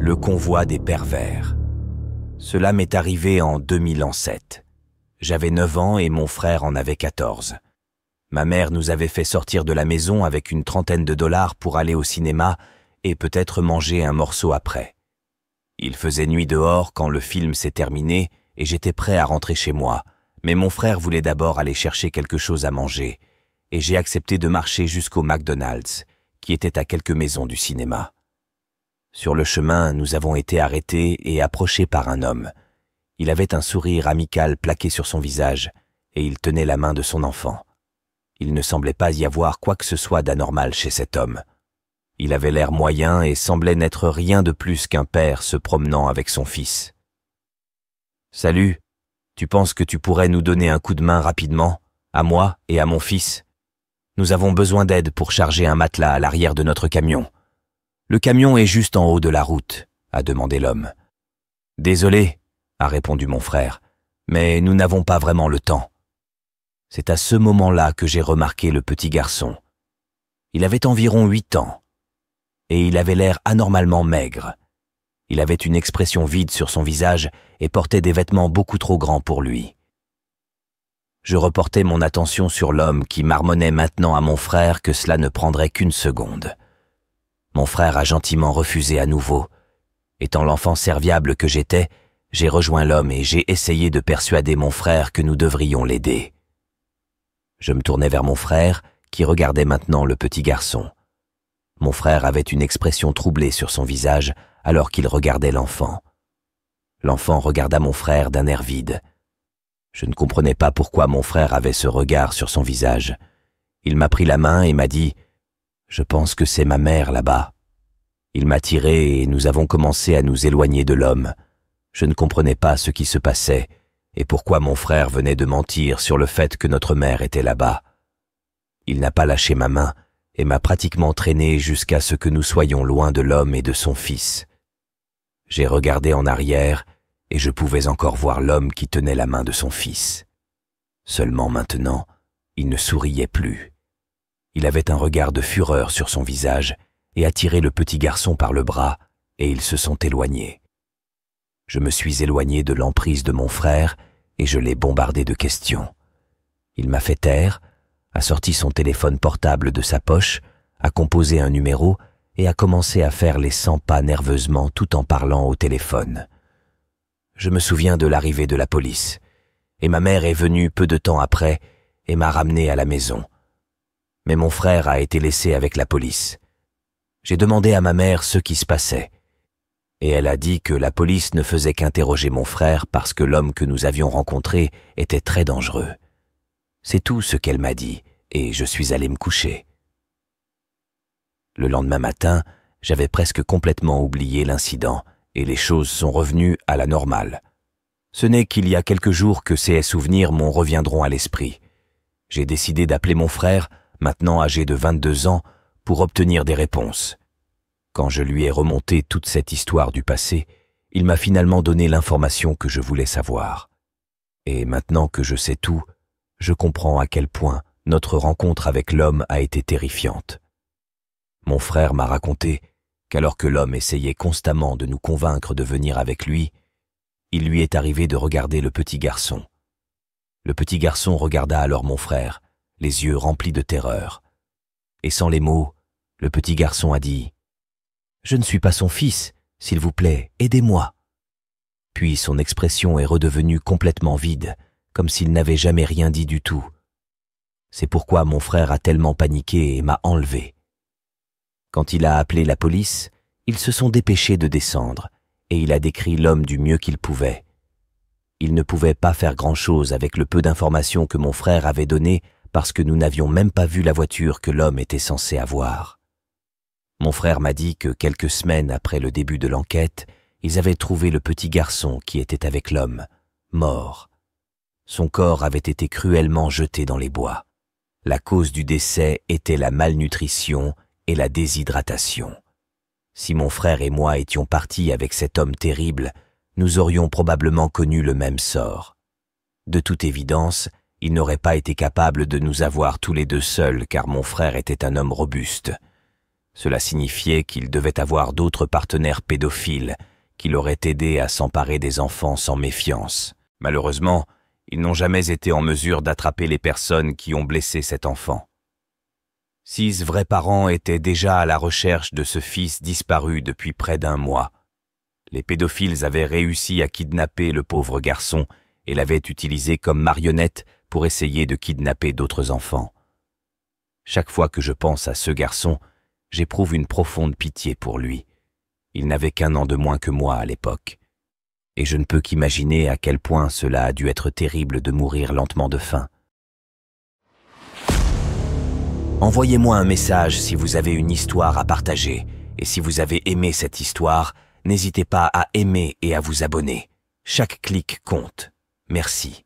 Le convoi des pervers. Cela m'est arrivé en 2007. J'avais 9 ans et mon frère en avait 14. Ma mère nous avait fait sortir de la maison avec une trentaine de dollars pour aller au cinéma et peut-être manger un morceau après. Il faisait nuit dehors quand le film s'est terminé et j'étais prêt à rentrer chez moi, mais mon frère voulait d'abord aller chercher quelque chose à manger et j'ai accepté de marcher jusqu'au McDonald's, qui était à quelques maisons du cinéma. Sur le chemin, nous avons été arrêtés et approchés par un homme. Il avait un sourire amical plaqué sur son visage et il tenait la main de son enfant. Il ne semblait pas y avoir quoi que ce soit d'anormal chez cet homme. Il avait l'air moyen et semblait n'être rien de plus qu'un père se promenant avec son fils. « Salut, tu penses que tu pourrais nous donner un coup de main rapidement, à moi et à mon fils ? Nous avons besoin d'aide pour charger un matelas à l'arrière de notre camion. Le camion est juste en haut de la route, » a demandé l'homme. « Désolé, » a répondu mon frère, « mais nous n'avons pas vraiment le temps. » C'est à ce moment-là que j'ai remarqué le petit garçon. Il avait environ 8 ans, et il avait l'air anormalement maigre. Il avait une expression vide sur son visage et portait des vêtements beaucoup trop grands pour lui. Je reportai mon attention sur l'homme qui marmonnait maintenant à mon frère que cela ne prendrait qu'une seconde. Mon frère a gentiment refusé à nouveau. Étant l'enfant serviable que j'étais, j'ai rejoint l'homme et j'ai essayé de persuader mon frère que nous devrions l'aider. Je me tournai vers mon frère, qui regardait maintenant le petit garçon. Mon frère avait une expression troublée sur son visage alors qu'il regardait l'enfant. L'enfant regarda mon frère d'un air vide. Je ne comprenais pas pourquoi mon frère avait ce regard sur son visage. Il m'a pris la main et m'a dit « Je pense que c'est ma mère là-bas ». Il m'a tiré et nous avons commencé à nous éloigner de l'homme. Je ne comprenais pas ce qui se passait et pourquoi mon frère venait de mentir sur le fait que notre mère était là-bas. Il n'a pas lâché ma main et m'a pratiquement traîné jusqu'à ce que nous soyons loin de l'homme et de son fils. J'ai regardé en arrière et je pouvais encore voir l'homme qui tenait la main de son fils. Seulement maintenant, il ne souriait plus. Il avait un regard de fureur sur son visage et a tiré le petit garçon par le bras et ils se sont éloignés. Je me suis éloigné de l'emprise de mon frère et je l'ai bombardé de questions. Il m'a fait taire, a sorti son téléphone portable de sa poche, a composé un numéro et a commencé à faire les 100 pas nerveusement tout en parlant au téléphone. Je me souviens de l'arrivée de la police et ma mère est venue peu de temps après et m'a ramené à la maison. Mais mon frère a été laissé avec la police. J'ai demandé à ma mère ce qui se passait. Et elle a dit que la police ne faisait qu'interroger mon frère parce que l'homme que nous avions rencontré était très dangereux. C'est tout ce qu'elle m'a dit, et je suis allé me coucher. Le lendemain matin, j'avais presque complètement oublié l'incident, et les choses sont revenues à la normale. Ce n'est qu'il y a quelques jours que ces souvenirs m'en reviendront à l'esprit. J'ai décidé d'appeler mon frère, maintenant âgé de 22 ans, pour obtenir des réponses. Quand je lui ai remonté toute cette histoire du passé, il m'a finalement donné l'information que je voulais savoir. Et maintenant que je sais tout, je comprends à quel point notre rencontre avec l'homme a été terrifiante. Mon frère m'a raconté qu'alors que l'homme essayait constamment de nous convaincre de venir avec lui, il lui est arrivé de regarder le petit garçon. Le petit garçon regarda alors mon frère, les yeux remplis de terreur. Et sans les mots, le petit garçon a dit « Je ne suis pas son fils, s'il vous plaît, aidez-moi ». Puis son expression est redevenue complètement vide, comme s'il n'avait jamais rien dit du tout. C'est pourquoi mon frère a tellement paniqué et m'a enlevé. Quand il a appelé la police, ils se sont dépêchés de descendre et il a décrit l'homme du mieux qu'il pouvait. Il ne pouvait pas faire grand-chose avec le peu d'informations que mon frère avait données parce que nous n'avions même pas vu la voiture que l'homme était censé avoir. Mon frère m'a dit que quelques semaines après le début de l'enquête, ils avaient trouvé le petit garçon qui était avec l'homme, mort. Son corps avait été cruellement jeté dans les bois. La cause du décès était la malnutrition et la déshydratation. Si mon frère et moi étions partis avec cet homme terrible, nous aurions probablement connu le même sort. De toute évidence, il n'aurait pas été capable de nous avoir tous les deux seuls car mon frère était un homme robuste. Cela signifiait qu'il devait avoir d'autres partenaires pédophiles qui l'auraient aidé à s'emparer des enfants sans méfiance. Malheureusement, ils n'ont jamais été en mesure d'attraper les personnes qui ont blessé cet enfant. 6 vrais parents étaient déjà à la recherche de ce fils disparu depuis près d'1 mois. Les pédophiles avaient réussi à kidnapper le pauvre garçon et l'avaient utilisé comme marionnette pour essayer de kidnapper d'autres enfants. Chaque fois que je pense à ce garçon, j'éprouve une profonde pitié pour lui. Il n'avait qu'1 an de moins que moi à l'époque. Et je ne peux qu'imaginer à quel point cela a dû être terrible de mourir lentement de faim. Envoyez-moi un message si vous avez une histoire à partager. Et si vous avez aimé cette histoire, n'hésitez pas à aimer et à vous abonner. Chaque clic compte. Merci.